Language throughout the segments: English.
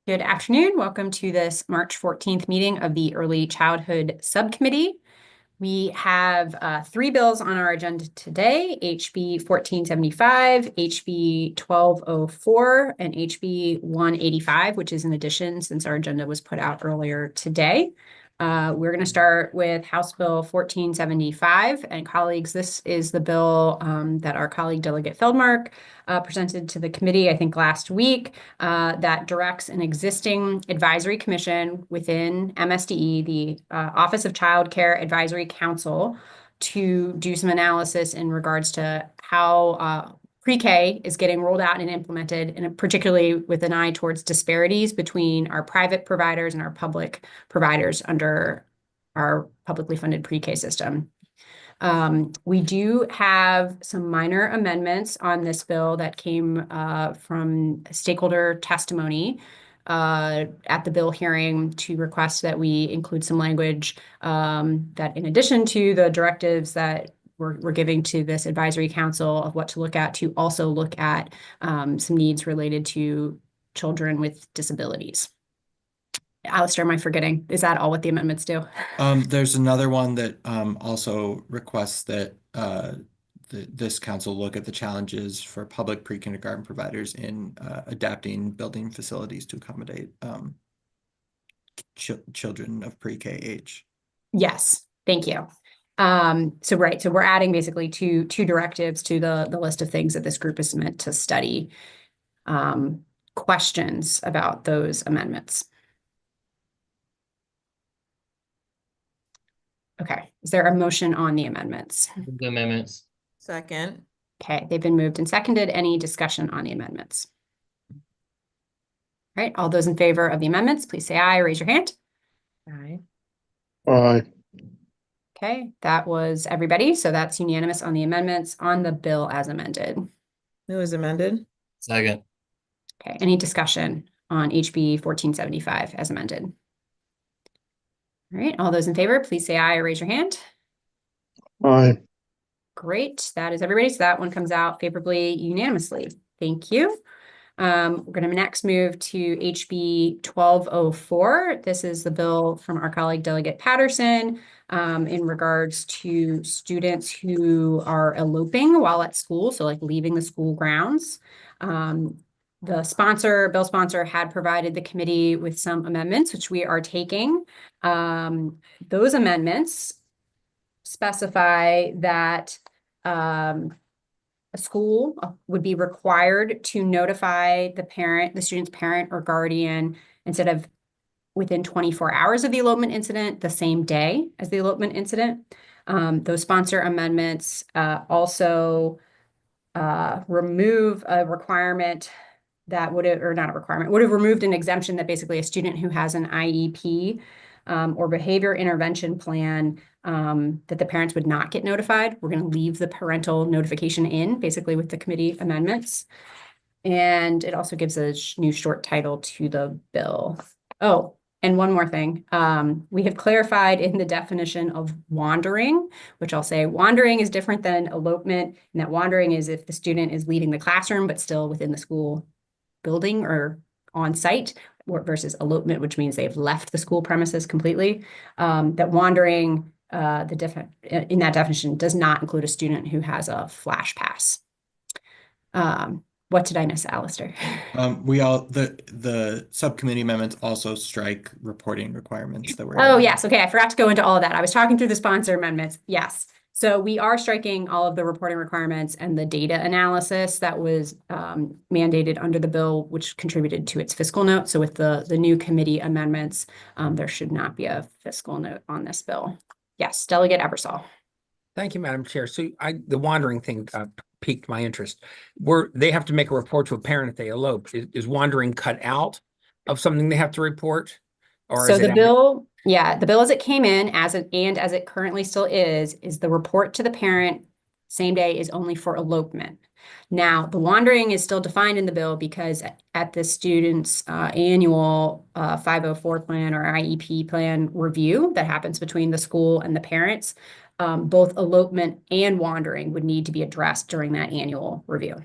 Good afternoon. Welcome to this March 14th meeting of the Early Childhood Subcommittee. We have 3 bills on our agenda today: HB 1475, HB 1204, and HB 185, which is an addition since our agenda was put out earlier today. We're going to start with House Bill 1475. And colleagues, this is the bill that our colleague Delegate Feldmark presented to the committee, I think, last week, that directs an existing advisory commission within MSDE, the Office of Child Care Advisory Council, to do some analysis in regards to how pre-K is getting rolled out and implemented, and particularly with an eye towards disparities between our private providers and our public providers under our publicly funded pre-K system. We do have some minor amendments on this bill that came from stakeholder testimony at the bill hearing to request that we include some language that, in addition to the directives that we're giving to this advisory council of what to look at, to also look at some needs related to children with disabilities. Alistair, am I forgetting? Is that all what the amendments do? There's another one that also requests that this council look at the challenges for public pre-kindergarten providers in adapting building facilities to accommodate children of pre-K age. Yes, thank you. So we're adding basically two directives to the list of things that this group is meant to study. Questions about those amendments? Okay, is there a motion on the amendments? The amendments. Second. Okay, they've been moved and seconded. Any discussion on the amendments? All right, all those in favor of the amendments, please say aye or raise your hand. Aye. Aye. Okay, that was everybody. So that's unanimous on the amendments on the bill as amended. It was amended. Second. Okay, any discussion on HB 1475 as amended? All right, all those in favor, please say aye or raise your hand. Aye. Great, that is everybody. So that one comes out favorably unanimously. Thank you. We're going to next move to HB 1204. This is the bill from our colleague Delegate Patterson in regards to students who are eloping while at school, so like leaving the school grounds. The bill sponsor had provided the committee with some amendments, which we are taking. Those amendments specify that a school would be required to notify the student's parent or guardian, instead of within 24 hours of the elopement incident, the same day as the elopement incident. Those sponsor amendments also remove a requirement that would have, or not a requirement, would have removed an exemption that basically a student who has an IEP or behavior intervention plan, that the parents would not get notified. We're going to leave the parental notification in, basically, with the committee amendments. And it also gives a new short title to the bill. Oh, and one more thing. We have clarified in the definition of wandering, which I'll say wandering is different than elopement, and that wandering is if the student is leaving the classroom but still within the school building or on site, versus elopement, which means they've left the school premises completely. That wandering, in that definition, does not include a student who has a flash pass. What did I miss, Alistair? The subcommittee amendments also strike reporting requirements that were. Oh, yes. Okay, I forgot to go into all of that. I was talking through the sponsor amendments. Yes. So we are striking all of the reporting requirements and the data analysis that was mandated under the bill, which contributed to its fiscal note. So with the new committee amendments, there should not be a fiscal note on this bill. Yes, Delegate Ebersol. Thank you, Madam Chair. So the wandering thing piqued my interest. They have to make a report to a parent if they elope. Is wandering cut out of something they have to report? Or so the bill, the bill as it came in, as it currently still is the report to the parent same day is only for elopement. Now, the wandering is still defined in the bill because at the student's annual 504 plan or IEP plan review that happens between the school and the parents, both elopement and wandering would need to be addressed during that annual review.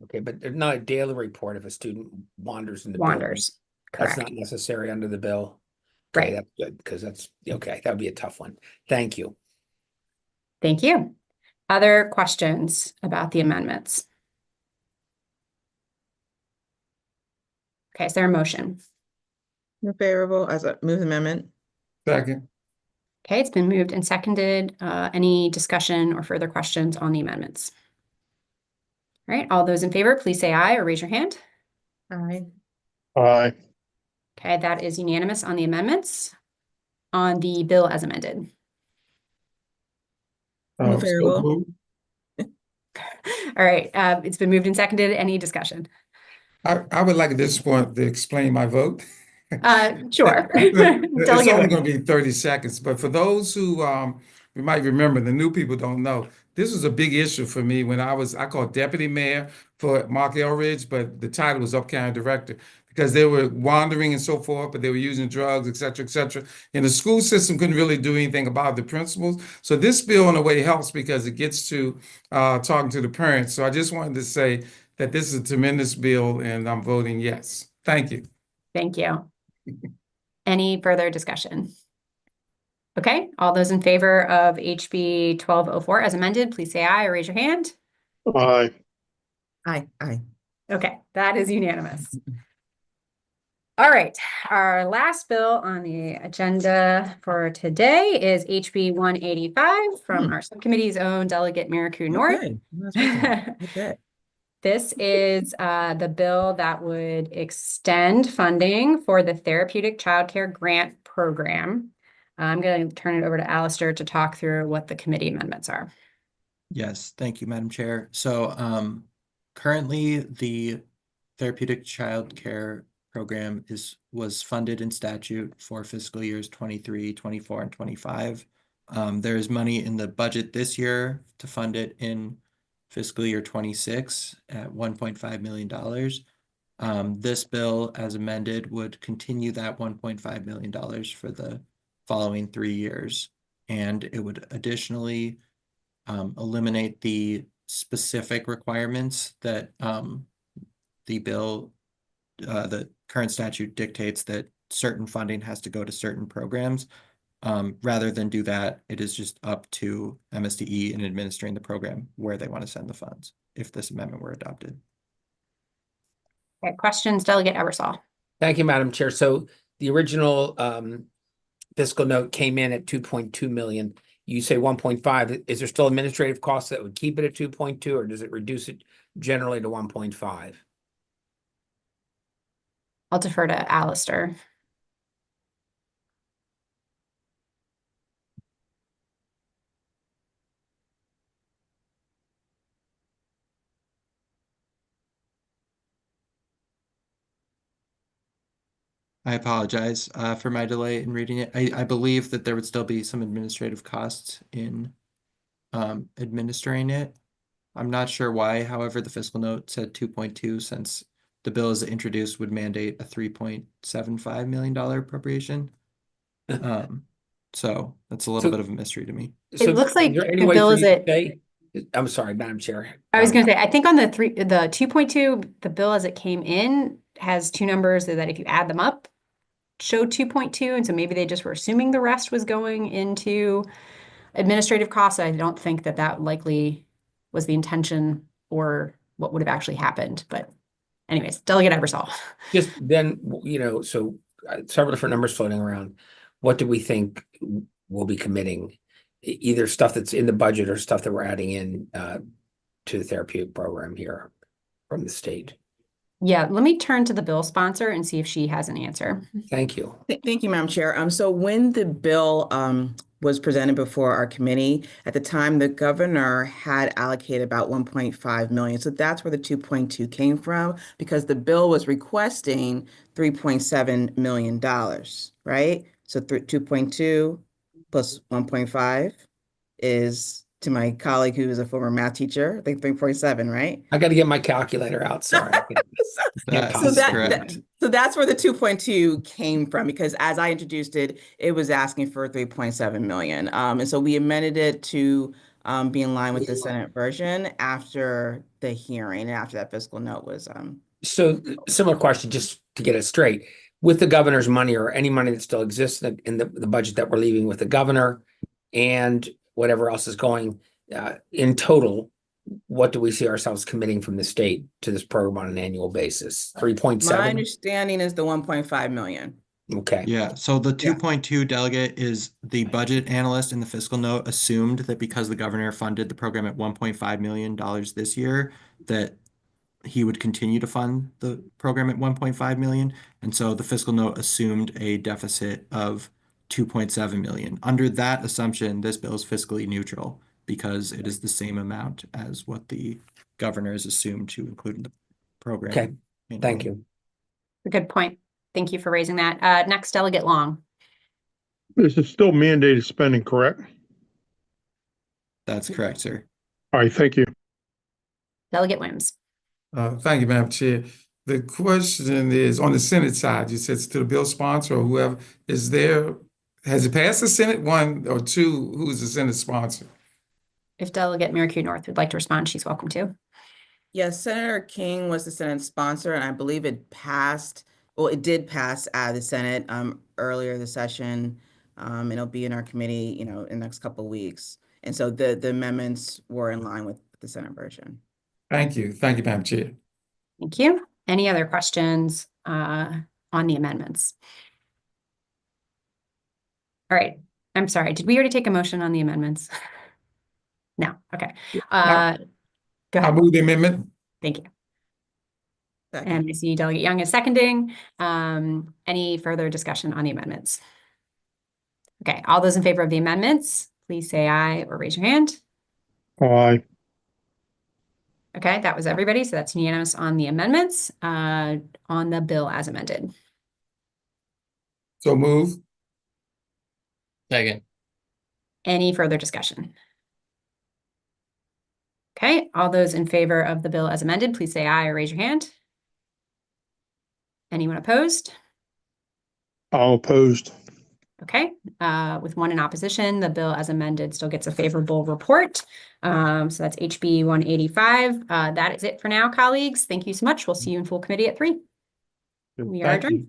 Okay, but there's not a daily report if a student wanders in the wanders. That's Correct. not necessary under the bill. Okay, Right. that's good, because that's, okay, that would be a tough one. Thank you. Thank you. Other questions about the amendments? Okay, is there a motion? Move favorable as a move amendment. Second. Okay, it's been moved and seconded. Any discussion or further questions on the amendments? All right, all those in favor, please say aye or raise your hand. Aye. Aye. Okay, that is unanimous on the amendments. On the bill as amended. Move So favorable. moved. All right, it's been moved and seconded. Any discussion? I would like at this point to explain my vote. Sure. It's Delegate only Whitmer. going to be 30 seconds, but for those who you might remember, the new people don't know, this was a big issue for me when I called deputy mayor for Mark Elridge, but the title was Upcounty Director because they were wandering and so forth, but they were using drugs, et cetera, et cetera. And the school system couldn't really do anything about the principals. So this bill in a way helps because it gets to talking to the parents. So I just wanted to say that this is a tremendous bill and I'm voting yes. Thank you. Thank you. Any further discussion? Okay, all those in favor of HB 1204 as amended, please say aye or raise your hand. Aye. Aye. Aye. Okay, that is unanimous. All right, our last bill on the agenda for today is HB 185 from our subcommittee's own Delegate Miraku North. Okay. That's okay. Okay. This is the bill that would extend funding for the Therapeutic Childcare Grant Program. I'm going to turn it over to Alistair to talk through what the committee amendments are. Yes, thank you, Madam Chair. So currently the Therapeutic Child Care Program was funded in statute for fiscal years 23, 24, and 25. There is money in the budget this year to fund it in fiscal year 26 at $1.5 million. This bill, as amended, would continue that $1.5 million for the following 3 years. And it would additionally eliminate the specific requirements that the current statute dictates that certain funding has to go to certain programs. Rather than do that, it is just up to MSDE in administering the program where they want to send the funds if this amendment were adopted. Okay, questions, Delegate Ebersol? Thank you, Madam Chair. So the original fiscal note came in at 2.2 million. You say 1.5. Is there still administrative costs that would keep it at 2.2, or does it reduce it generally to 1.5? I'll defer to Alistair. I apologize for my delay in reading it. I believe that there would still be some administrative costs in administering it. I'm not sure why, however, the fiscal note said 2.2 since the bill as introduced would mandate a $3.75 million appropriation. So that's a little So- bit of a mystery to me. So looks like is there any the way bill for is you to at- say- I'm sorry, Madam Chair. I was going to say, I think on the 2.2, the bill as it came in has two numbers that if you add them up, show 2.2. And so maybe they just were assuming the rest was going into administrative costs. I don't think that that likely was the intention or what would have actually happened. But anyways, Delegate Ebersol. Just then, so several different numbers floating around. What do we think we'll be committing? Either stuff that's in the budget or stuff that we're adding in to the therapeutic program here from the state. Yeah, let me turn to the bill sponsor and see if she has an answer. Thank you. Thank you, Madam Chair. So when the bill was presented before our committee, at the time, the governor had allocated about 1.5 million. So that's where the 2.2 came from, because the bill was requesting $3.7 million, right? So 2.2 plus 1.5 is, to my colleague who is a former math teacher, I think 3.7, right? I got to get my calculator out. Sorry. That So is that- correct. So that's where the 2.2 came from, because as I introduced it, it was asking for 3.7 million. And so we amended it to be in line with the Senate version after the hearing, and after that fiscal note was So similar question, just to get it straight. with the governor's money or any money that still exists in the budget that we're leaving with the governor and whatever else is going, in total, what do we see ourselves committing from the state to this program on an annual basis? My 3.7? understanding is the 1.5 million. Okay. Yeah, so the Yeah. 2.2 delegate is the budget analyst in the fiscal note assumed that because the governor funded the program at $1.5 million this year, that he would continue to fund the program at 1.5 million. And so the fiscal note assumed a deficit of 2.7 million. Under that assumption, this bill is fiscally neutral because it is the same amount as what the governor is assumed to include in the program. Okay, thank annually. you. A good point. Thank you for raising that. Next, Delegate Long. This is still mandated spending, correct? That's correct, sir. All right, thank you. Delegate Wims. Thank you, Madam Chair. The question is on the Senate side, you said it's to the bill sponsor or whoever, has it passed the Senate, one or two, who's the Senate sponsor? If Delegate Maricue North would like to respond, she's welcome to. Yes, Senator King was the Senate sponsor, and I believe it passed, well, it did pass out of the Senate earlier this session. And it'll be in our committee, in the next couple of weeks. And so the amendments were in line with the Senate version. Thank you, Madam Chair. Thank you. Any other questions on the amendments? All right. I'm sorry. Did we already take a motion on the amendments? No. Okay. Go I ahead. move the amendment. Thank you. Second. And I see Delegate Young is seconding. Any further discussion on the amendments? Okay. All those in favor of the amendments, please say aye or raise your hand. Aye. Okay, that was everybody. So that's unanimous on the amendments, on the bill as amended. So move. Second. Any further discussion? Okay, all those in favor of the bill as amended, please say aye or raise your hand. Anyone opposed? All opposed. Okay, with one in opposition, the bill as amended still gets a favorable report. So that's HB 185. That is it for now, colleagues. Thank you so much. We'll see you in full committee at 3. We are Thank you. adjourned.